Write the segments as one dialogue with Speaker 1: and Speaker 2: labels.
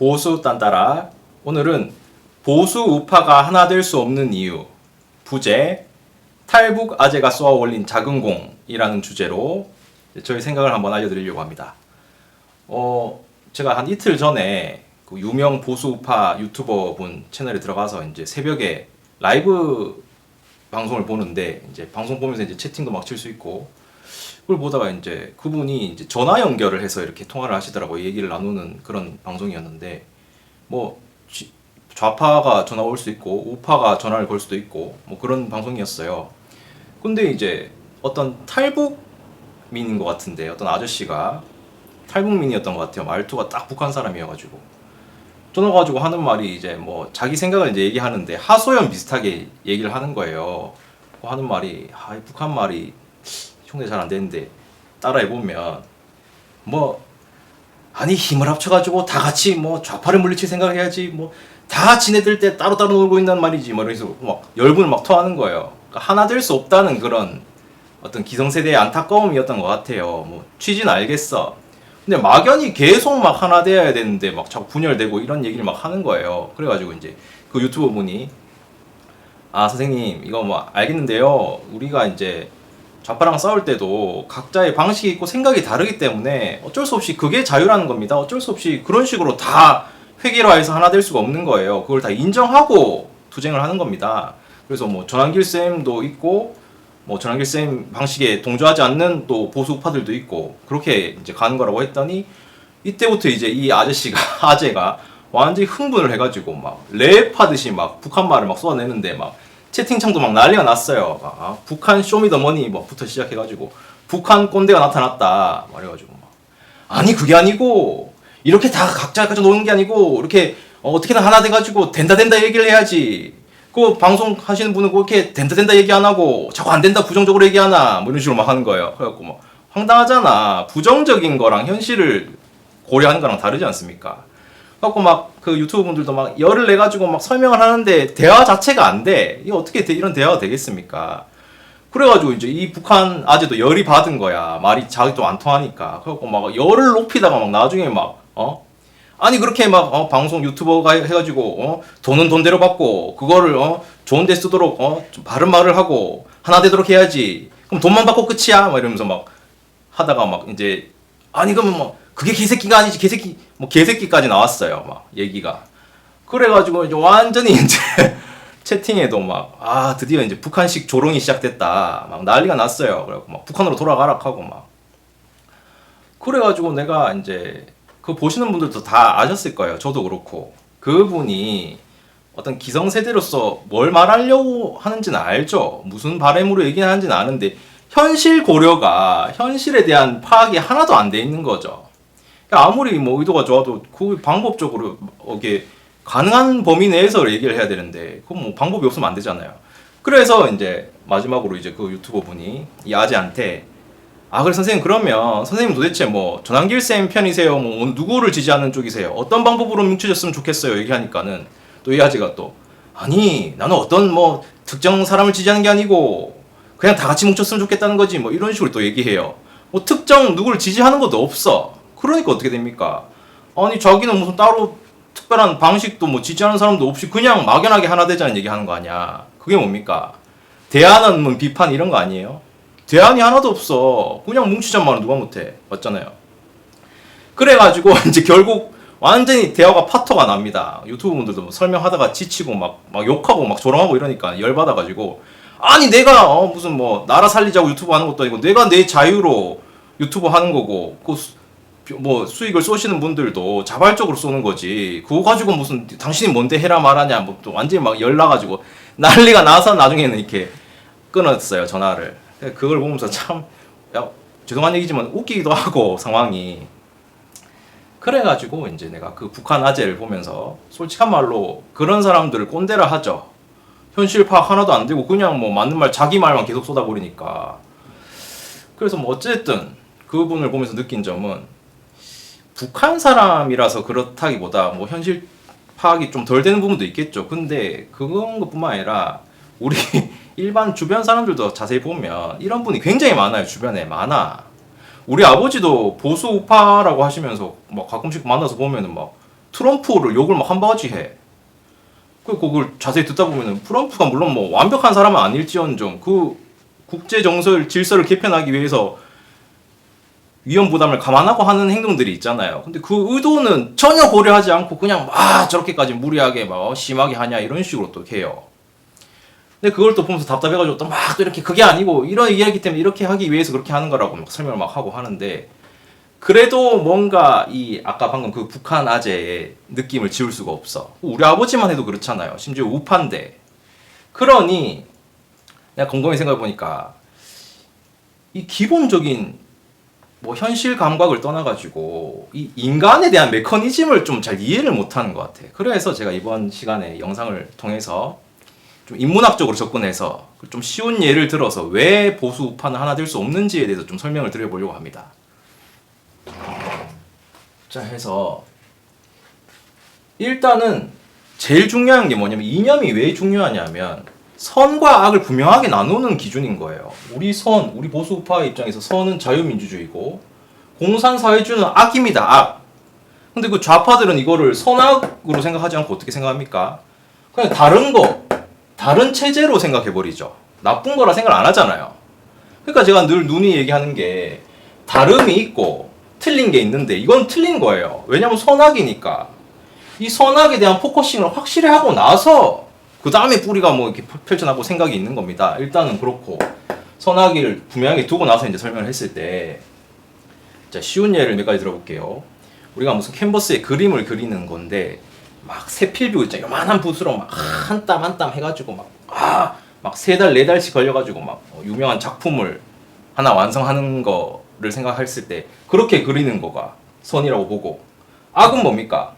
Speaker 1: 보수 딴따라. 오늘은 보수 우파가 하나 될 수 없는 이유, 부제 탈북 아재가 쏘아 올린 작은 공이라는 주제로 저희 생각을 한번 알려드리려고 합니다. 제가 한 이틀 전에 그 유명 보수 우파 유튜버 분 채널에 들어가서 이제 새벽에 라이브 방송을 보는데, 이제 방송 보면서 이제 채팅도 막 칠 수 있고, 그걸 보다가 이제 그분이 이제 전화 연결을 해서 이렇게 통화를 하시더라고요. 얘기를 나누는 그런 방송이었는데, 뭐 좌파가 전화 올 수 있고 우파가 전화를 걸 수도 있고 뭐 그런 방송이었어요. 근데 이제 어떤 탈북민인 것 같은데, 어떤 아저씨가 탈북민이었던 것 같아요. 말투가 딱 북한 사람이어가지고 전화 가지고 하는 말이 이제 뭐 자기 생각을 이제 얘기하는데 하소연 비슷하게 얘기를 하는 거예요. 하는 말이 북한 말이 흉내 잘 안 되는데 따라해보면 뭐 아니 힘을 합쳐가지고 다 같이 뭐 좌파를 물리칠 생각해야지, 뭐 다 지네들 때 따로따로 놀고 있단 말이지, 뭐 이러면서 막 열분을 막 토하는 거예요. 그러니까 하나 될 수 없다는 그런 어떤 기성세대의 안타까움이었던 것 같아요. 뭐 취지는 알겠어. 근데 막연히 계속 막 하나 돼야 되는데 막 자꾸 분열되고 이런 얘기를 막 하는 거예요. 그래가지고 이제 그 유튜버 분이 선생님 이거 뭐 알겠는데요, 우리가 이제 좌파랑 싸울 때도 각자의 방식이 있고 생각이 다르기 때문에 어쩔 수 없이 그게 자유라는 겁니다. 어쩔 수 없이 그런 식으로 다 회계화해서 하나 될 수가 없는 거예요. 그걸 다 인정하고 투쟁을 하는 겁니다. 그래서 뭐 전환길 쌤도 있고, 뭐 전환길 쌤 방식에 동조하지 않는 또 보수 우파들도 있고, 그렇게 이제 가는 거라고 했더니 이때부터 이제 이 아재가 완전히 흥분을 해가지고 막 랩하듯이 막 북한 말을 막 쏟아내는데, 막 채팅창도 막 난리가 났어요. 북한 쇼미더머니 뭐부터 시작해가지고 북한 꼰대가 나타났다 말해가지고 막, 아니 그게 아니고 이렇게 다 각자 노는 게 아니고 이렇게 어떻게든 하나 돼가지고 된다 얘기를 해야지. 그 방송 하시는 분은 그렇게 된다 얘기 안 하고 자꾸 안 된다 부정적으로 얘기하나 뭐 이런 식으로 막 하는 거예요. 그래갖고 뭐 황당하잖아. 부정적인 거랑 현실을 고려하는 거랑 다르지 않습니까? 그래갖고 막 그 유튜브 분들도 막 열을 내가지고 막 설명을 하는데 대화 자체가 안 돼. 이게 어떻게 이런 대화가 되겠습니까? 그래가지고 이제 이 북한 아재도 열이 받은 거야. 말이 자기도 안 통하니까. 그래갖고 막 열을 높이다가 막 나중에 막 아니 그렇게 막 방송 유튜버가 해가지고 돈은 돈대로 받고 그거를 좋은 데 쓰도록 좀 바른 말을 하고 하나 되도록 해야지. 그럼 돈만 받고 끝이야. 막 이러면서 막 하다가 막 이제 아니 그러면 뭐 그게 개새끼가 아니지, 개새끼 뭐 개새끼까지 나왔어요. 막 얘기가. 그래가지고 이제 완전히 이제 채팅에도 막 드디어 이제 북한식 조롱이 시작됐다 막 난리가 났어요. 그래갖고 막 북한으로 돌아가라 하고 막. 그래가지고 내가 이제 그 보시는 분들도 다 아셨을 거예요. 저도 그렇고. 그분이 어떤 기성세대로서 뭘 말하려고 하는지는 알죠. 무슨 바램으로 얘기하는지는 아는데 현실 고려가, 현실에 대한 파악이 하나도 안 돼 있는 거죠. 아무리 뭐 의도가 좋아도 그 방법적으로 이게 가능한 범위 내에서 얘기를 해야 되는데 그건 뭐 방법이 없으면 안 되잖아요. 그래서 이제 마지막으로 이제 그 유튜버 분이 이 아재한테 그래 선생님, 그러면 선생님 도대체 뭐 전환길 쌤 편이세요? 뭐 누구를 지지하는 쪽이세요? 어떤 방법으로 뭉쳐졌으면 좋겠어요? 얘기하니까는 또 이 아재가 또 아니 나는 어떤 뭐 특정 사람을 지지하는 게 아니고 그냥 다 같이 뭉쳤으면 좋겠다는 거지, 뭐 이런 식으로 또 얘기해요. 뭐 특정 누구를 지지하는 것도 없어. 그러니까 어떻게 됩니까? 아니 자기는 무슨 따로 특별한 방식도 뭐 지지하는 사람도 없이 그냥 막연하게 하나 되자는 얘기 하는 거 아니야. 그게 뭡니까? 대안은 뭐 비판 이런 거 아니에요? 대안이 하나도 없어. 그냥 뭉치자는 말은 누가 못해. 맞잖아요. 그래가지고 이제 결국 완전히 대화가 파토가 납니다. 유튜브 분들도 뭐 설명하다가 지치고 막 욕하고 막 조롱하고 이러니까 열받아가지고 아니 내가 무슨 뭐 나라 살리자고 유튜브 하는 것도 아니고 내가 내 자유로 유튜브 하는 거고 뭐 수익을 쏘시는 분들도 자발적으로 쏘는 거지. 그거 가지고 무슨 당신이 뭔데 해라 말하냐 뭐 또 완전히 막 열나가지고 난리가 나서 나중에는 이렇게 끊었어요, 전화를. 그걸 보면서 참 죄송한 얘기지만 웃기기도 하고 상황이. 그래가지고 이제 내가 그 북한 아재를 보면서 솔직한 말로 그런 사람들을 꼰대라 하죠. 현실 파악 하나도 안 되고 그냥 뭐 맞는 말 자기 말만 계속 쏟아버리니까. 그래서 뭐 어쨌든 그분을 보면서 느낀 점은 북한 사람이라서 그렇다기보다 뭐 현실 파악이 좀 덜 되는 부분도 있겠죠. 근데 그런 것뿐만 아니라 우리 일반 주변 사람들도 자세히 보면 이런 분이 굉장히 많아요. 주변에 많아. 우리 아버지도 보수 우파라고 하시면서 막 가끔씩 만나서 보면은 막 트럼프를 욕을 막 한 바가지 해. 그걸 자세히 듣다 보면은 트럼프가 물론 뭐 완벽한 사람은 아닐지언정 그 국제 정설 질서를 개편하기 위해서 위험 부담을 감안하고 하는 행동들이 있잖아요. 근데 그 의도는 전혀 고려하지 않고 그냥 막 저렇게까지 무리하게 막 심하게 하냐 이런 식으로 또 해요. 근데 그걸 또 보면서 답답해가지고 또 막 또 이렇게 그게 아니고 이런 이야기 때문에 이렇게 하기 위해서 그렇게 하는 거라고 막 설명을 막 하고 하는데 그래도 뭔가 이 아까 방금 그 북한 아재의 느낌을 지울 수가 없어. 우리 아버지만 해도 그렇잖아요. 심지어 우파인데. 그러니 내가 곰곰이 생각해보니까 이 기본적인 뭐 현실 감각을 떠나가지고 이 인간에 대한 메커니즘을 좀 잘 이해를 못하는 것 같아. 그래서 제가 이번 시간에 영상을 통해서 좀 인문학적으로 접근해서 좀 쉬운 예를 들어서 왜 보수 우파는 하나 될 수 없는지에 대해서 좀 설명을 드려보려고 합니다. 자, 해서 일단은 제일 중요한 게 뭐냐면 이념이 왜 중요하냐면 선과 악을 분명하게 나누는 기준인 거예요. 우리 보수 우파의 입장에서 선은 자유민주주의고 공산사회주의는 악입니다. 악. 근데 그 좌파들은 이거를 선악으로 생각하지 않고 어떻게 생각합니까? 그냥 다른 체제로 생각해버리죠. 나쁜 거라 생각 안 하잖아요. 그러니까 제가 늘 누누이 얘기하는 게 다름이 있고 틀린 게 있는데 이건 틀린 거예요. 왜냐면 선악이니까. 이 선악에 대한 포커싱을 확실히 하고 나서 그 다음에 뿌리가 뭐 이렇게 펼쳐나고 생각이 있는 겁니다. 일단은 그렇고 선악을 분명하게 두고 나서 이제 설명을 했을 때 자, 쉬운 예를 몇 가지 들어볼게요. 우리가 무슨 캔버스에 그림을 그리는 건데 막 세필뷰 있잖아요. 요만한 붓으로 막 한 땀 한 땀 해가지고 막 3달 4달씩 걸려가지고 막 유명한 작품을 하나 완성하는 거를 생각했을 때 그렇게 그리는 거가 선이라고 보고 악은 뭡니까?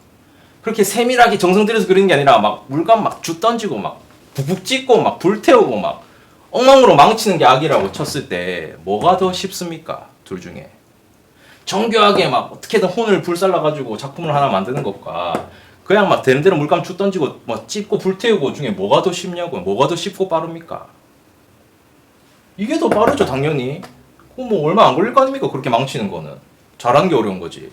Speaker 1: 그렇게 세밀하게 정성 들여서 그리는 게 아니라 막 물감 막 주 던지고 막 북북 찍고 막 불태우고 막 엉망으로 망치는 게 악이라고 쳤을 때 뭐가 더 쉽습니까? 둘 중에 정교하게 막 어떻게든 혼을 불살라가지고 작품을 하나 만드는 것과 그냥 막 되는대로 물감 주 던지고 뭐 찝고 불태우고 중에 뭐가 더 쉽냐고요? 뭐가 더 쉽고 빠릅니까? 이게 더 빠르죠 당연히. 그거 뭐 얼마 안 걸릴 거 아닙니까? 그렇게 망치는 거는 잘하는 게 어려운 거지.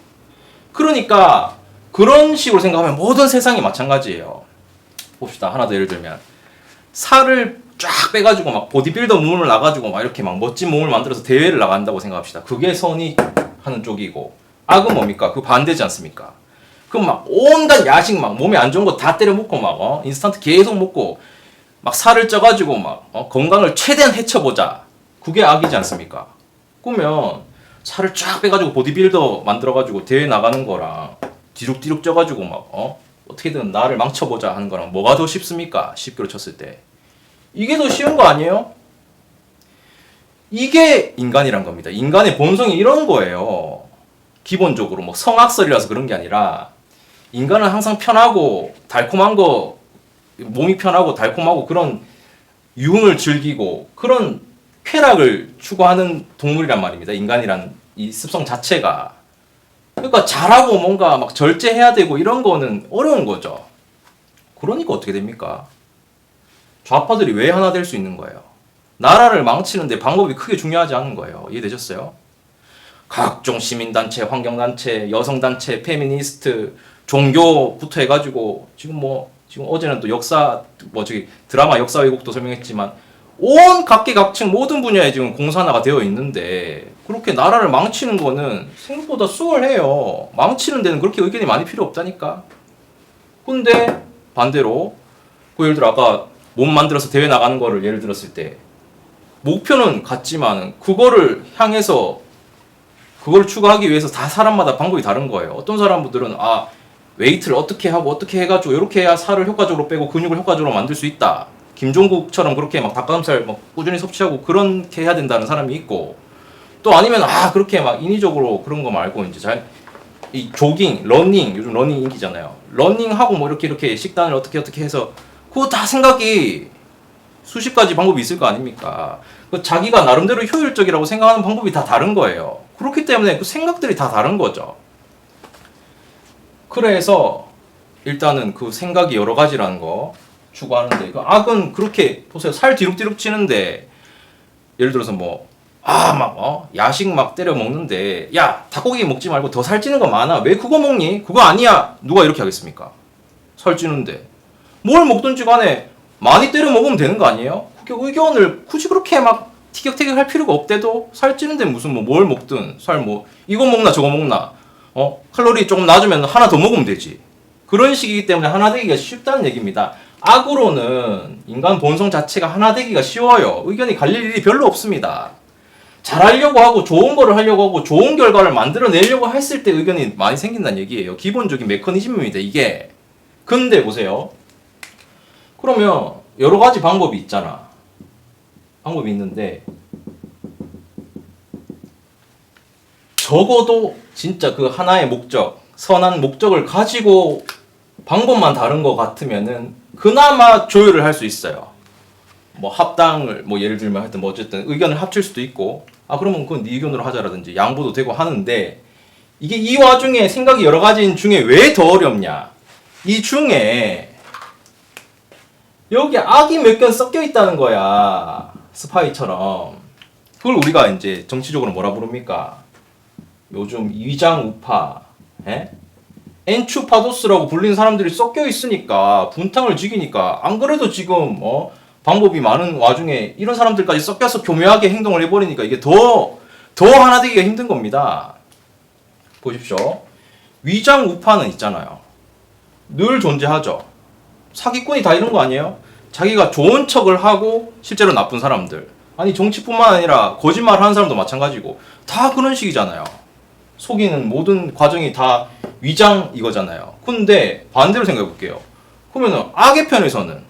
Speaker 1: 그러니까 그런 식으로 생각하면 모든 세상이 마찬가지예요. 봅시다. 하나 더 예를 들면 살을 쫙 빼가지고 막 보디빌더 몸을 나가지고 막 이렇게 막 멋진 몸을 만들어서 대회를 나간다고 생각합시다. 그게 선이 하는 쪽이고 악은 뭡니까? 그 반대지 않습니까? 그럼 막 온갖 야식 막 몸에 안 좋은 거 다 때려 먹고 막 인스턴트 계속 먹고 막 살을 쪄가지고 막 건강을 최대한 해쳐보자. 그게 악이지 않습니까? 그러면 살을 쫙 빼가지고 보디빌더 만들어가지고 대회 나가는 거랑 뒤룩뒤룩 쪄가지고 막 어떻게든 나를 망쳐보자 하는 거랑 뭐가 더 쉽습니까? 10kg 쳤을 때 이게 더 쉬운 거 아니에요? 이게 인간이란 겁니다. 인간의 본성이 이런 거예요. 기본적으로 뭐 성악설이라서 그런 게 아니라 인간은 항상 편하고 달콤한 거 몸이 편하고 달콤하고 그런 유흥을 즐기고 그런 쾌락을 추구하는 동물이란 말입니다. 인간이란 이 습성 자체가. 그러니까 잘하고 뭔가 막 절제해야 되고 이런 거는 어려운 거죠. 그러니까 어떻게 됩니까? 좌파들이 왜 하나 될 수 있는 거예요? 나라를 망치는데 방법이 크게 중요하지 않은 거예요. 이해되셨어요? 각종 시민단체, 환경단체, 여성단체, 페미니스트, 종교부터 해가지고 지금 어제는 또 드라마 역사 왜곡도 설명했지만 온 각계각층 모든 분야에 지금 공산화가 되어 있는데 그렇게 나라를 망치는 거는 생각보다 수월해요. 망치는 데는 그렇게 의견이 많이 필요 없다니까. 근데 반대로 예를 들어 아까 몸 만들어서 대회 나가는 거를 예를 들었을 때 목표는 같지만 그거를 향해서 그걸 추구하기 위해서 다 사람마다 방법이 다른 거예요. 어떤 사람들은 웨이트를 어떻게 하고 어떻게 해가지고 이렇게 해야 살을 효과적으로 빼고 근육을 효과적으로 만들 수 있다. 김종국처럼 그렇게 막 닭가슴살 막 꾸준히 섭취하고 그렇게 해야 된다는 사람이 있고 또 아니면 그렇게 막 인위적으로 그런 거 말고 이제 이 조깅, 러닝 요즘 러닝 인기잖아요. 러닝하고 뭐 이렇게 식단을 어떻게 해서 그거 다 생각이 수십 가지 방법이 있을 거 아닙니까? 자기가 나름대로 효율적이라고 생각하는 방법이 다 다른 거예요. 그렇기 때문에 그 생각들이 다 다른 거죠. 그래서 일단은 그 생각이 여러 가지라는 거 추구하는데 그 악은 그렇게 보세요. 살 뒤룩뒤룩 치는데 예를 들어서 뭐 야식 막 때려 먹는데, 야, 닭고기 먹지 말고 더 살찌는 거 많아. 왜 그거 먹니? 그거 아니야. 누가 이렇게 하겠습니까? 살찌는데. 뭘 먹든지 간에 많이 때려 먹으면 되는 거 아니에요? 그게 의견을 굳이 그렇게 막 티격태격 할 필요가 없대도 살찌는데 무슨 뭘 먹든 이거 먹나 저거 먹나 칼로리 조금 낮으면 하나 더 먹으면 되지. 그런 식이기 때문에 하나 되기가 쉽다는 얘기입니다. 악으로는 인간 본성 자체가 하나 되기가 쉬워요. 의견이 갈릴 일이 별로 없습니다. 잘하려고 하고 좋은 거를 하려고 하고 좋은 결과를 만들어내려고 했을 때 의견이 많이 생긴다는 얘기예요. 기본적인 메커니즘입니다, 이게. 근데 보세요. 그러면 여러 가지 방법이 있잖아. 방법이 있는데 적어도 진짜 그 하나의 목적, 선한 목적을 가지고 방법만 다른 것 같으면은 그나마 조율을 할 수 있어요. 뭐 합당을 예를 들면 하여튼 어쨌든 의견을 합칠 수도 있고 그러면 그건 네 의견으로 하자라든지 양보도 되고 하는데 이게 이 와중에 생각이 여러 가지인 중에 왜 더 어렵냐? 이 중에 여기 악이 몇 견 섞여 있다는 거야. 스파이처럼. 그걸 우리가 이제 정치적으로 뭐라 부릅니까? 요즘 위장 우파, 엔추파도스라고 불린 사람들이 섞여 있으니까 분탕을 지기니까 안 그래도 지금 방법이 많은 와중에 이런 사람들까지 섞여서 교묘하게 행동을 해버리니까 이게 더 하나 되기가 힘든 겁니다. 보십시오. 위장 우파는 있잖아요. 늘 존재하죠. 사기꾼이 다 이런 거 아니에요? 자기가 좋은 척을 하고 실제로 나쁜 사람들. 아니 정치뿐만 아니라 거짓말을 하는 사람도 마찬가지고 다 그런 식이잖아요. 속이는 모든 과정이 다 위장 이거잖아요. 근데 반대로 생각해 볼게요. 그러면은 악의 편에서는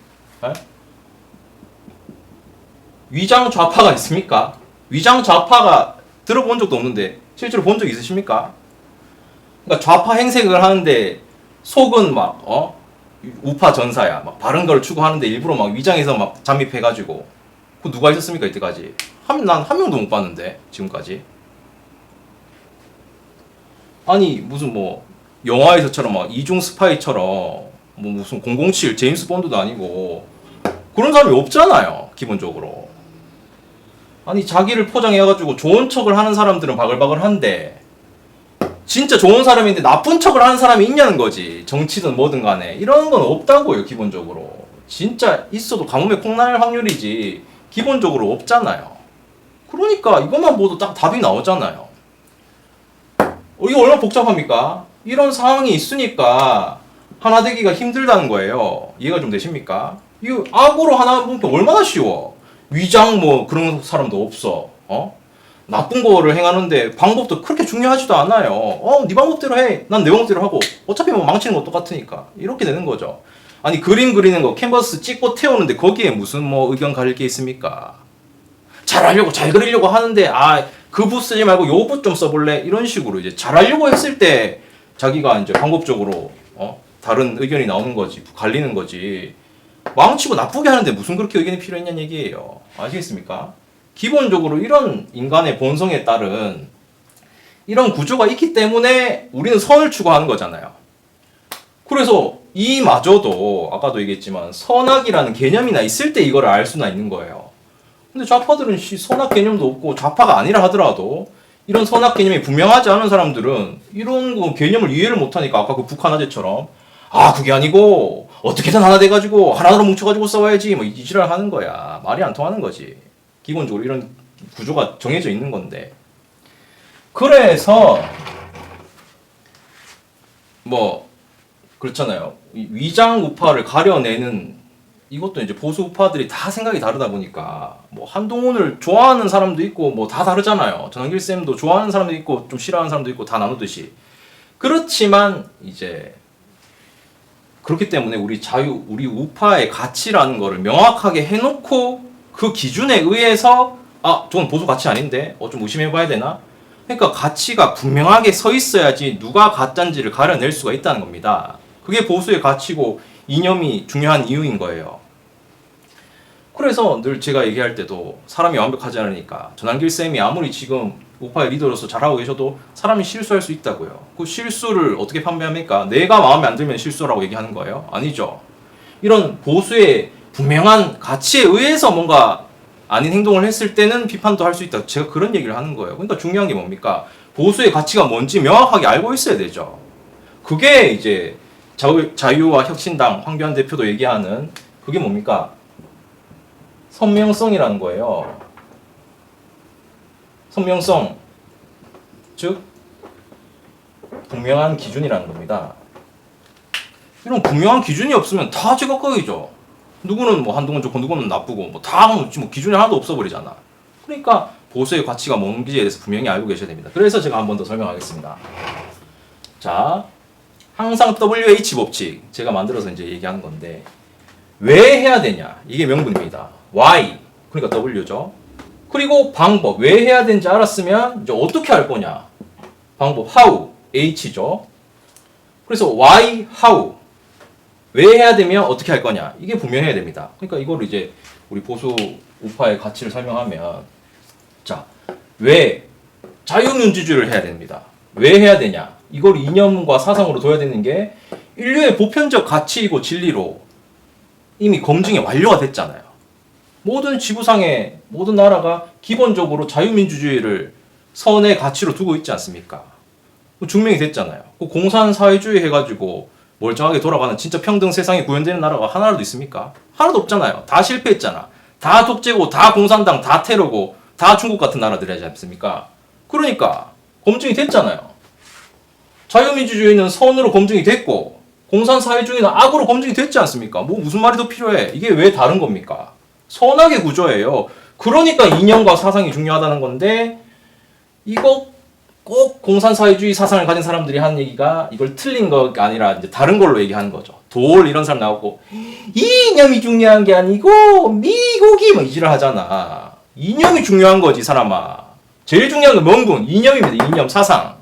Speaker 1: 위장 좌파가 있습니까? 위장 좌파가 들어본 적도 없는데 실제로 본 적 있으십니까? 그러니까 좌파 행색을 하는데 속은 막 우파 전사야. 막 바른 걸 추구하는데 일부러 막 위장에서 막 잠입해가지고 그 누가 있었습니까 이때까지? 난 한 명도 못 봤는데 지금까지. 아니 무슨 영화에서처럼 막 이중 스파이처럼 무슨 007 제임스 본드도 아니고 그런 사람이 없잖아요 기본적으로. 아니 자기를 포장해가지고 좋은 척을 하는 사람들은 바글바글한데 진짜 좋은 사람인데 나쁜 척을 하는 사람이 있냐는 거지. 정치든 뭐든 간에 이런 건 없다고요 기본적으로. 진짜 있어도 가뭄에 콩날 확률이지 기본적으로 없잖아요. 그러니까 이것만 보도 딱 답이 나오잖아요. 이거 얼마나 복잡합니까? 이런 상황이 있으니까 하나 되기가 힘들다는 거예요. 이해가 좀 되십니까? 이거 악으로 하나 보면 얼마나 쉬워. 위장 그런 사람도 없어. 나쁜 거를 행하는데 방법도 그렇게 중요하지도 않아요. 네 방법대로 해. 난 내 방법대로 하고. 어차피 망치는 거 똑같으니까. 이렇게 되는 거죠. 아니 그림 그리는 거 캔버스 찍고 태우는데 거기에 무슨 의견 가릴 게 있습니까? 잘하려고 잘 그리려고 하는데 그 붓 쓰지 말고 요 붓 좀 써볼래? 이런 식으로 이제 잘하려고 했을 때 자기가 이제 방법적으로 다른 의견이 나오는 거지, 갈리는 거지. 망치고 나쁘게 하는데 무슨 그렇게 의견이 필요했냐는 얘기예요. 아시겠습니까? 기본적으로 이런 인간의 본성에 따른 이런 구조가 있기 때문에 우리는 선을 추구하는 거잖아요. 그래서 이마저도 아까도 얘기했지만 선악이라는 개념이나 있을 때 이걸 알 수나 있는 거예요. 근데 좌파들은 선악 개념도 없고 좌파가 아니라 하더라도 이런 선악 개념이 분명하지 않은 사람들은 이런 거 개념을 이해를 못하니까 아까 그 북한 아재처럼 그게 아니고 어떻게든 하나 돼가지고 하나로 뭉쳐가지고 싸워야지 이 지랄 하는 거야. 말이 안 통하는 거지. 기본적으로 이런 구조가 정해져 있는 건데. 그래서 그렇잖아요. 위장 우파를 가려내는 이것도 이제 보수 우파들이 다 생각이 다르다 보니까 한동훈을 좋아하는 사람도 있고 다 다르잖아요. 전환길 쌤도 좋아하는 사람도 있고 좀 싫어하는 사람도 있고 다 나누듯이. 그렇지만 이제 그렇기 때문에 우리 우파의 가치라는 거를 명확하게 해놓고 그 기준에 의해서 저건 보수 가치 아닌데 좀 의심해봐야 되나? 그러니까 가치가 분명하게 서 있어야지 누가 가짜인지를 가려낼 수가 있다는 겁니다. 그게 보수의 가치고 이념이 중요한 이유인 거예요. 그래서 늘 제가 얘기할 때도 사람이 완벽하지 않으니까 전환길 쌤이 아무리 지금 우파의 리더로서 잘하고 계셔도 사람이 실수할 수 있다고요. 그 실수를 어떻게 판별합니까? 내가 마음에 안 들면 실수라고 얘기하는 거예요? 아니죠. 이런 보수의 분명한 가치에 의해서 뭔가 아닌 행동을 했을 때는 비판도 할 수 있다. 제가 그런 얘기를 하는 거예요. 그러니까 중요한 게 뭡니까? 보수의 가치가 뭔지 명확하게 알고 있어야 되죠. 그게 이제 자유와 혁신당 황교안 대표도 얘기하는 그게 뭡니까? 선명성이라는 거예요. 선명성, 즉 분명한 기준이라는 겁니다. 이런 분명한 기준이 없으면 다 제각각이죠. 누구는 뭐 한동훈 좋고 누구는 나쁘고 뭐 다 뭐 기준이 하나도 없어버리잖아. 그러니까 보수의 가치가 뭔지에 대해서 분명히 알고 계셔야 됩니다. 그래서 제가 한 번 더 설명하겠습니다. 자, 항상 WH 법칙 제가 만들어서 이제 얘기하는 건데 왜 해야 되냐 이게 명분입니다. Why 그러니까 W죠. 그리고 방법 왜 해야 되는지 알았으면 이제 어떻게 할 거냐 방법 How H죠. 그래서 Why, How 왜 해야 되면 어떻게 할 거냐 이게 분명해야 됩니다. 그러니까 이걸 이제 우리 보수 우파의 가치를 설명하면 자, 왜 자유민주주의를 해야 됩니다. 왜 해야 되냐 이걸 이념과 사상으로 둬야 되는 게 인류의 보편적 가치이고 진리로 이미 검증이 완료가 됐잖아요. 모든 지구상의 모든 나라가 기본적으로 자유민주주의를 선의 가치로 두고 있지 않습니까? 증명이 됐잖아요. 공산사회주의 해가지고 멀쩡하게 돌아가는 진짜 평등 세상이 구현되는 나라가 하나라도 있습니까? 하나도 없잖아요. 다 실패했잖아. 다 독재고 다 공산당 다 테러고 다 중국 같은 나라들이지 않습니까? 그러니까 검증이 됐잖아요. 자유민주주의는 선으로 검증이 됐고 공산사회주의는 악으로 검증이 됐지 않습니까? 뭐 무슨 말이 더 필요해? 이게 왜 다른 겁니까? 선악의 구조예요. 그러니까 이념과 사상이 중요하다는 건데 이거 꼭 공산사회주의 사상을 가진 사람들이 하는 얘기가 이걸 틀린 거가 아니라 이제 다른 걸로 얘기하는 거죠. 돌 이런 사람 나오고 이념이 중요한 게 아니고 미국이 뭐 이지를 하잖아. 이념이 중요한 거지 사람아. 제일 중요한 건 명분, 이념입니다. 이념, 사상.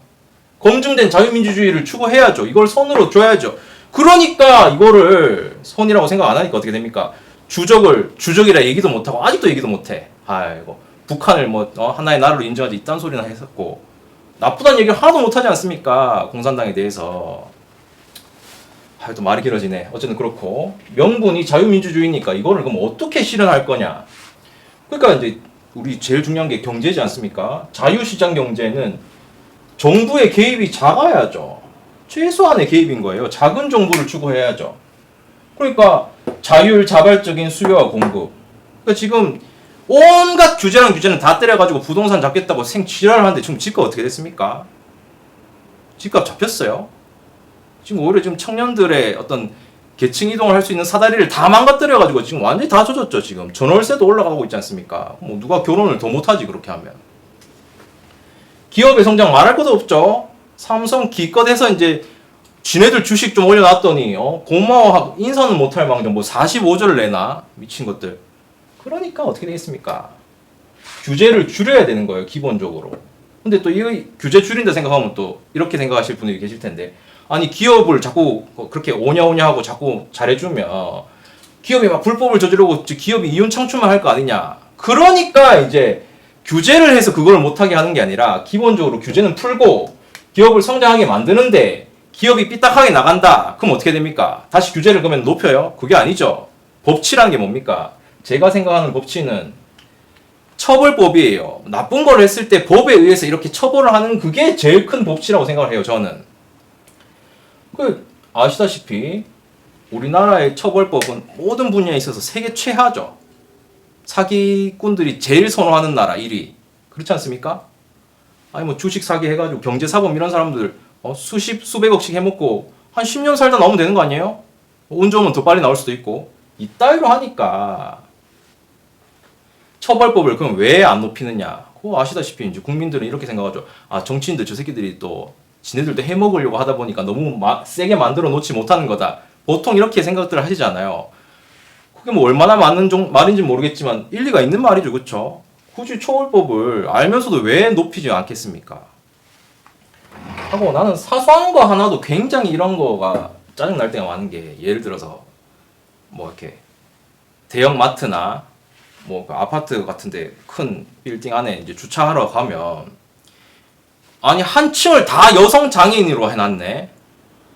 Speaker 1: 검증된 자유민주주의를 추구해야죠. 이걸 선으로 줘야죠. 그러니까 이거를 선이라고 생각 안 하니까 어떻게 됩니까? 주적이라 얘기도 못하고 아직도 얘기도 못해. 아이고 북한을 뭐 하나의 나라로 인정하지 이딴 소리나 했었고 나쁘다는 얘기를 하나도 못하지 않습니까? 공산당에 대해서. 또 말이 길어지네. 어쨌든 그렇고 명분이 자유민주주의니까 이거를 그럼 어떻게 실현할 거냐. 그러니까 이제 우리 제일 중요한 게 경제지 않습니까? 자유시장 경제는 정부의 개입이 작아야죠. 최소한의 개입인 거예요. 작은 정부를 추구해야죠. 그러니까 자율자발적인 수요와 공급. 그러니까 지금 온갖 규제는 다 때려가지고 부동산 잡겠다고 생지랄을 하는데 지금 집값 어떻게 됐습니까? 집값 잡혔어요. 지금 오히려 지금 청년들의 어떤 계층 이동을 할 수 있는 사다리를 다 망가뜨려가지고 지금 완전히 다 젖었죠. 지금 전월세도 올라가고 있지 않습니까? 뭐 누가 결혼을 더 못하지 그렇게 하면. 기업의 성장 말할 것도 없죠. 삼성 기껏 해서 이제 지네들 주식 좀 올려놨더니 고마워하고 인사는 못할 망정 뭐 45조를 내나 미친 것들. 그러니까 어떻게 되겠습니까? 규제를 줄여야 되는 거예요 기본적으로. 근데 또 이 규제 줄인다 생각하면 또 이렇게 생각하실 분들이 계실 텐데 아니 기업을 자꾸 그렇게 오냐오냐 하고 자꾸 잘해주면 기업이 막 불법을 저지르고 기업이 이윤 창출만 할 거 아니냐. 그러니까 이제 규제를 해서 그걸 못하게 하는 게 아니라 기본적으로 규제는 풀고 기업을 성장하게 만드는데 기업이 삐딱하게 나간다. 그럼 어떻게 됩니까? 다시 규제를 그러면 높여요? 그게 아니죠. 법치라는 게 뭡니까? 제가 생각하는 법치는 처벌법이에요. 나쁜 걸 했을 때 법에 의해서 이렇게 처벌을 하는 그게 제일 큰 법치라고 생각을 해요. 저는. 아시다시피 우리나라의 처벌법은 모든 분야에 있어서 세계 최하죠. 사기꾼들이 제일 선호하는 나라 1위. 그렇지 않습니까? 아니 뭐 주식 사기 해가지고 경제사범 이런 사람들 수백억씩 해먹고 한 10년 살다 나오면 되는 거 아니에요? 운 좋으면 더 빨리 나올 수도 있고. 이따위로 하니까 처벌법을 그럼 왜 안 높이느냐? 그거 아시다시피 이제 국민들은 이렇게 생각하죠. 아 정치인들 저 새끼들이 또 지네들도 해먹으려고 하다 보니까 너무 세게 만들어 놓지 못하는 거다. 보통 이렇게 생각들을 하시잖아요. 그게 뭐 얼마나 맞는 말인지 모르겠지만 일리가 있는 말이죠. 그쵸? 굳이 처벌법을 알면서도 왜 높이지 않겠습니까? 하고 나는 사소한 거 하나도 굉장히 이런 거가 짜증날 때가 많은 게 예를 들어서 뭐 이렇게 대형 마트나 뭐 그 아파트 같은데 큰 빌딩 안에 이제 주차하러 가면 아니 한 층을 다 여성 장애인으로 해놨네.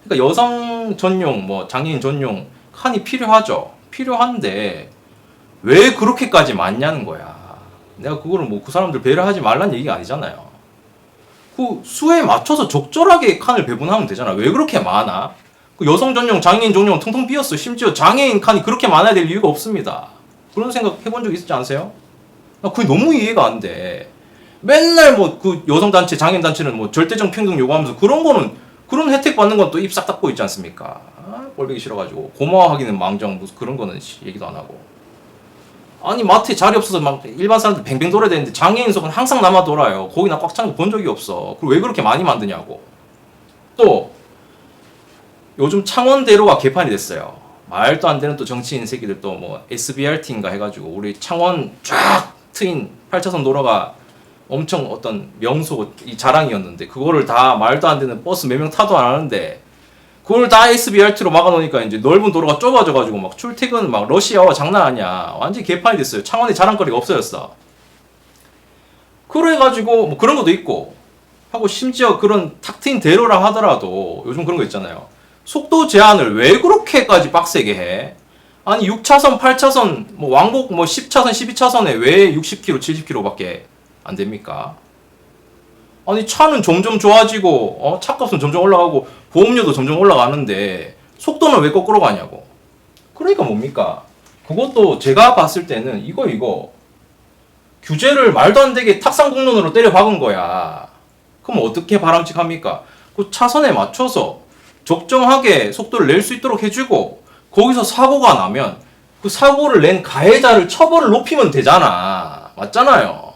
Speaker 1: 그러니까 여성 전용 뭐 장애인 전용 칸이 필요하죠. 필요한데 왜 그렇게까지 많냐는 거야. 내가 그거를 뭐 그 사람들 배려하지 말란 얘기가 아니잖아요. 그 수에 맞춰서 적절하게 칸을 배분하면 되잖아. 왜 그렇게 많아? 그 여성 전용, 장애인 전용 텅텅 비었어. 심지어 장애인 칸이 그렇게 많아야 될 이유가 없습니다. 그런 생각 해본 적 있지 않으세요? 나 그게 너무 이해가 안 돼. 맨날 뭐 그 여성 단체, 장애인 단체는 뭐 절대적 평등 요구하면서 그런 거는 그런 혜택 받는 건 또 입 싹 닫고 있지 않습니까? 아, 꼴보기 싫어가지고 고마워하기는 망정 무슨 그런 거는 얘기도 안 하고. 아니 마트에 자리 없어서 막 일반 사람들 뱅뱅 돌아야 되는데 장애인석은 항상 남아 돌아요. 거기나 꽉 찬 거 본 적이 없어. 그리고 왜 그렇게 많이 만드냐고. 또 요즘 창원대로가 개판이 됐어요. 말도 안 되는 또 정치인 새끼들 또 뭐 SBRT인가 해가지고 우리 창원 쫙 트인 8차선 도로가 엄청 어떤 명소 이 자랑이었는데 그거를 다 말도 안 되는 버스 몇 명 타도 안 하는데 그걸 다 SBRT로 막아놓으니까 이제 넓은 도로가 좁아져가지고 막 출퇴근 막 러시아와 장난 아니야. 완전 개판이 됐어요. 창원의 자랑거리가 없어졌어. 그래가지고 뭐 그런 것도 있고 하고 심지어 그런 탁 트인 대로라 하더라도 요즘 그런 거 있잖아요. 속도 제한을 왜 그렇게까지 빡세게 해? 아니 6차선, 8차선, 뭐 왕복 뭐 10차선, 12차선에 왜 60km, 70km밖에 안 됩니까? 아니 차는 점점 좋아지고 차값은 점점 올라가고 보험료도 점점 올라가는데 속도는 왜 거꾸로 가냐고. 그러니까 뭡니까? 그것도 제가 봤을 때는 이거 규제를 말도 안 되게 탁상공론으로 때려 박은 거야. 그럼 어떻게 바람직합니까? 그 차선에 맞춰서 적정하게 속도를 낼 수 있도록 해주고 거기서 사고가 나면 그 사고를 낸 가해자를 처벌을 높이면 되잖아. 맞잖아요.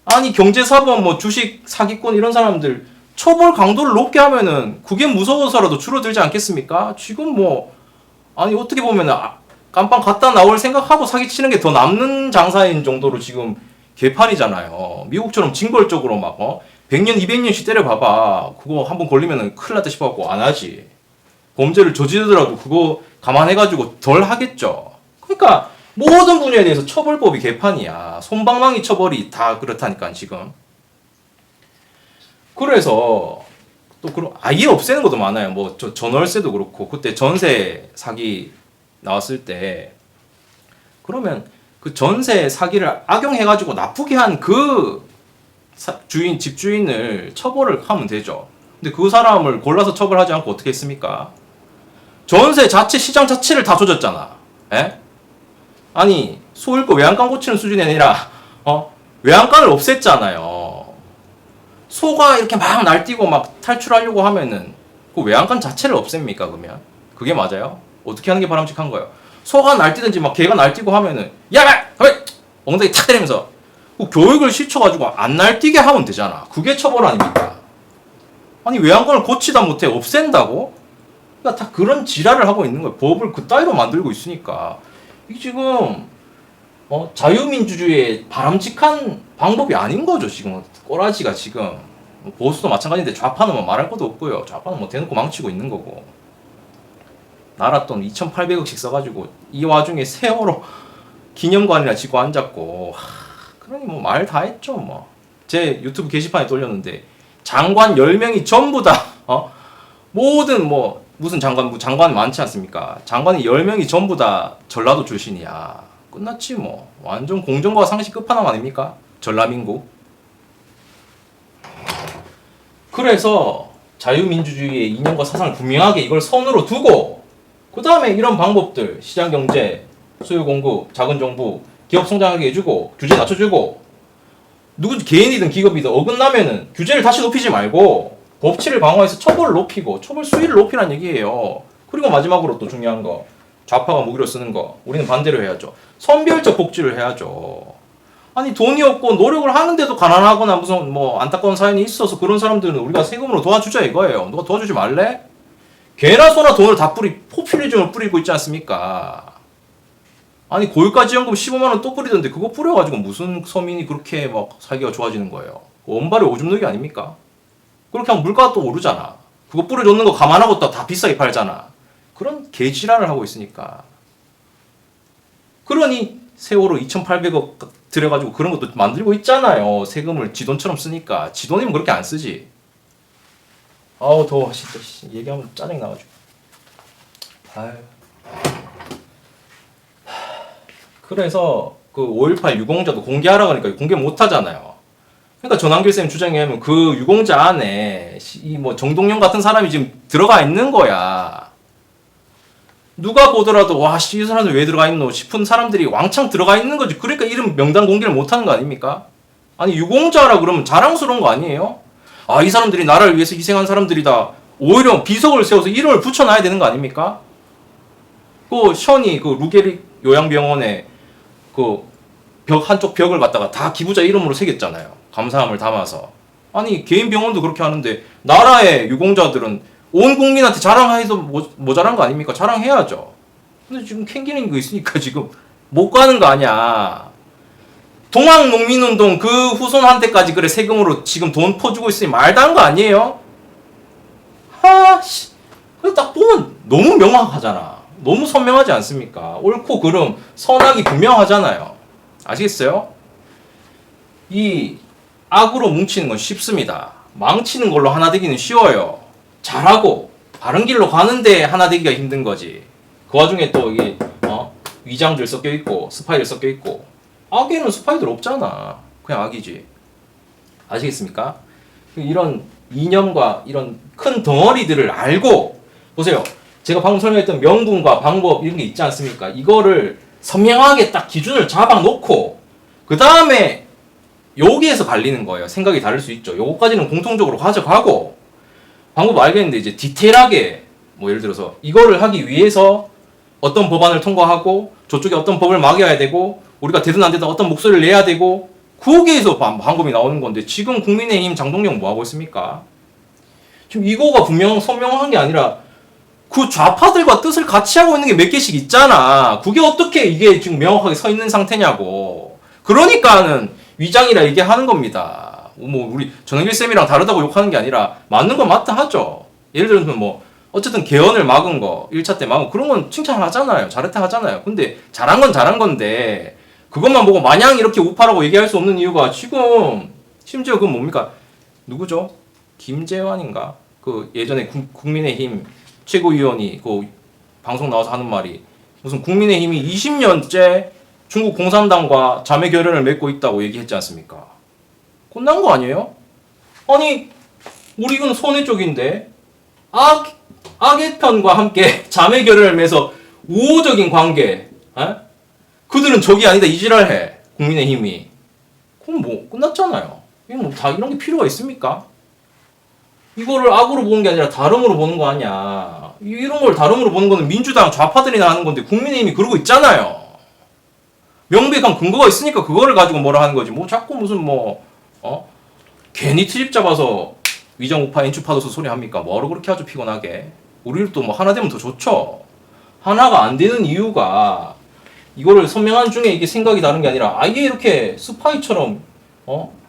Speaker 1: 아니 경제사범 뭐 주식 사기꾼 이런 사람들 처벌 강도를 높게 하면은 그게 무서워서라도 줄어들지 않겠습니까? 지금 뭐 아니 어떻게 보면은 깜빵 갔다 나올 생각하고 사기치는 게 더 남는 장사인 정도로 지금 개판이잖아요. 미국처럼 징벌적으로 막 100년 200년씩 때려봐봐. 그거 한번 걸리면은 큰일 났다 싶어갖고 안 하지. 범죄를 저지르더라도 그거 감안해가지고 덜 하겠죠. 그러니까 모든 분야에 대해서 처벌법이 개판이야. 솜방망이 처벌이 다 그렇다니까 지금. 그래서 또 그런 아예 없애는 것도 많아요. 뭐 전월세도 그렇고 그때 전세 사기 나왔을 때 그러면 그 전세 사기를 악용해가지고 나쁘게 한 그 주인 집주인을 처벌을 하면 되죠. 근데 그 사람을 골라서 처벌하지 않고 어떻게 했습니까? 전세 자체 시장 자체를 다 조졌잖아. 에? 아니 소일거 외양간 고치는 수준이 아니라 외양간을 없앴잖아요. 소가 이렇게 막 날뛰고 막 탈출하려고 하면은 그 외양간 자체를 없앱니까 그러면? 그게 맞아요? 어떻게 하는 게 바람직한 거예요? 소가 날뛰든지 막 개가 날뛰고 하면은 야! 엉덩이 탁 때리면서 그 교육을 시켜가지고 안 날뛰게 하면 되잖아. 그게 처벌 아닙니까? 아니 외양간을 고치다 못해 없앤다고? 그러니까 다 그런 지랄을 하고 있는 거예요. 법을 그따위로 만들고 있으니까 이게 지금 자유민주주의의 바람직한 방법이 아닌 거죠. 지금 꼬라지가 지금 보수도 마찬가지인데 좌파는 뭐 말할 것도 없고요. 좌파는 뭐 대놓고 망치고 있는 거고 나라 돈 2,800억씩 써가지고 이 와중에 세월호 기념관이나 짓고 앉았고 그러니 뭐 말 다 했죠. 뭐 제 유튜브 게시판에 돌렸는데 장관 10명이 전부 다 모든 뭐 무슨 장관 많지 않습니까? 장관이 10명이 전부 다 전라도 출신이야. 끝났지 뭐. 완전 공정과 상식 끝판왕 아닙니까? 전라민국. 그래서 자유민주주의의 이념과 사상을 분명하게 이걸 선으로 두고 그 다음에 이런 방법들 시장경제, 수요공급, 자본정부, 기업 성장하게 해주고 규제 낮춰주고 누구 개인이든 기업이든 어긋나면은 규제를 다시 높이지 말고 법치를 강화해서 처벌을 높이고 처벌 수위를 높이라는 얘기예요. 그리고 마지막으로 또 중요한 거 좌파가 무기로 쓰는 거 우리는 반대로 해야죠. 선별적 복지를 해야죠. 아니 돈이 없고 노력을 하는데도 가난하거나 무슨 뭐 안타까운 사연이 있어서 그런 사람들은 우리가 세금으로 도와주자 이거예요. 누가 도와주지 말래? 개나 소나 돈을 다 포퓰리즘을 뿌리고 있지 않습니까? 아니 고유가지원금 15만원 또 뿌리던데 그거 뿌려가지고 무슨 서민이 그렇게 막 살기가 좋아지는 거예요. 원발의 오줌 누기 아닙니까? 그렇게 하면 물가가 또 오르잖아. 그거 뿌려줬는 거 감안하고 또 다 비싸게 팔잖아. 그런 개지랄을 하고 있으니까. 그러니 세월호 2,800억 들여가지고 그런 것도 만들고 있잖아요. 세금을 지 돈처럼 쓰니까. 지 돈이면 그렇게 안 쓰지. 아우 더워 진짜 얘기하면 짜증 나가지고. 아유. 그래서 그 5.18 유공자도 공개하라 그러니까 공개 못 하잖아요. 그러니까 전한길 쌤 주장에 하면 그 유공자 안에 이 뭐 정동영 같은 사람이 지금 들어가 있는 거야. 누가 보더라도 와, 이 사람들 왜 들어가 있노 싶은 사람들이 왕창 들어가 있는 거지. 그러니까 이름 명단 공개를 못 하는 거 아닙니까? 아니 유공자라 그러면 자랑스러운 거 아니에요? 아, 이 사람들이 나라를 위해서 희생한 사람들이다. 오히려 비석을 세워서 이름을 붙여놔야 되는 거 아닙니까? 그 션이 그 루게릭 요양병원에 그 벽 한쪽 벽을 갖다가 다 기부자 이름으로 새겼잖아요. 감사함을 담아서. 아니 개인 병원도 그렇게 하는데 나라의 유공자들은 온 국민한테 자랑해도 모자란 거 아닙니까? 자랑해야죠. 근데 지금 캥기는 거 있으니까 지금 못 가는 거 아니야. 동학농민운동 그 후손한테까지 그래 세금으로 지금 돈 퍼주고 있으니 말도 안 거 아니에요? 하씨, 딱 보면 너무 명확하잖아. 너무 선명하지 않습니까? 옳고 그름, 선악이 분명하잖아요. 아시겠어요? 이 악으로 뭉치는 건 쉽습니다. 망치는 걸로 하나 되기는 쉬워요. 잘하고 바른 길로 가는데 하나 되기가 힘든 거지. 그 와중에 또 이게 위장들 섞여 있고 스파이들 섞여 있고. 악에는 스파이들 없잖아. 그냥 악이지. 아시겠습니까? 이런 이념과 이런 큰 덩어리들을 알고 보세요. 제가 방금 설명했던 명분과 방법 이런 게 있지 않습니까? 이거를 선명하게 딱 기준을 잡아놓고 그 다음에 여기에서 갈리는 거예요. 생각이 다를 수 있죠. 요거까지는 공통적으로 가져가고 방법 알겠는데 이제 디테일하게 뭐 예를 들어서 이거를 하기 위해서 어떤 법안을 통과하고 저쪽에 어떤 법을 막아야 되고 우리가 되든 안 되든 어떤 목소리를 내야 되고 거기에서 방법이 나오는 건데 지금 국민의힘 장동영 뭐 하고 있습니까? 지금 이거가 분명 선명한 게 아니라 그 좌파들과 뜻을 같이 하고 있는 게 몇 개씩 있잖아. 그게 어떻게 이게 지금 명확하게 서 있는 상태냐고. 그러니까는 위장이라 얘기하는 겁니다. 뭐 우리 전원길 쌤이랑 다르다고 욕하는 게 아니라 맞는 건 맞다 하죠. 예를 들면 뭐 어쨌든 개헌을 막은 거 1차 때 막은 그런 건 칭찬하잖아요. 잘했다 하잖아요. 근데 잘한 건 잘한 건데 그것만 보고 마냥 이렇게 우파라고 얘기할 수 없는 이유가 지금 심지어 그건 뭡니까? 누구죠? 김재환인가? 그 예전에 국민의힘 최고위원이 그 방송 나와서 하는 말이 무슨 국민의힘이 20년째 중국 공산당과 자매 결연을 맺고 있다고 얘기했지 않습니까? 끝난 거 아니에요? 아니 우리는 손해 쪽인데 악의 편과 함께 자매 결연을 맺어서 우호적인 관계 그들은 적이 아니다 이지랄해 국민의힘이. 그럼 뭐 끝났잖아요. 이거 뭐 다 이런 게 필요가 있습니까? 이거를 악으로 보는 게 아니라 다름으로 보는 거 아니야. 이런 걸 다름으로 보는 거는 민주당 좌파들이나 하는 건데 국민의힘이 그러고 있잖아요. 명백한 근거가 있으니까 그거를 가지고 뭐라 하는 거지. 뭐 자꾸 무슨 괜히 트집 잡아서 위장 우파 엔추 파도서 소리 합니까? 뭐하러 그렇게 아주 피곤하게. 우리를 또 뭐 하나 되면 더 좋죠. 하나가 안 되는 이유가 이거를 선명한 중에 이게 생각이 다른 게 아니라 아예 이렇게 스파이처럼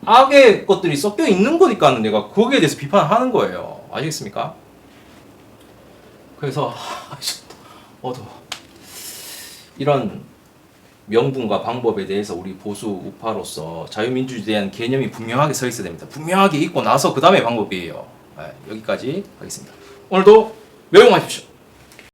Speaker 1: 악의 것들이 섞여 있는 거니까 내가 거기에 대해서 비판하는 거예요. 아시겠습니까? 그래서 이런 명분과 방법에 대해서 우리 보수 우파로서 자유민주주의에 대한 개념이 분명하게 서 있어야 됩니다. 분명하게 있고 나서 그 다음에 방법이에요. 네, 여기까지 하겠습니다. 오늘도 명용하십시오.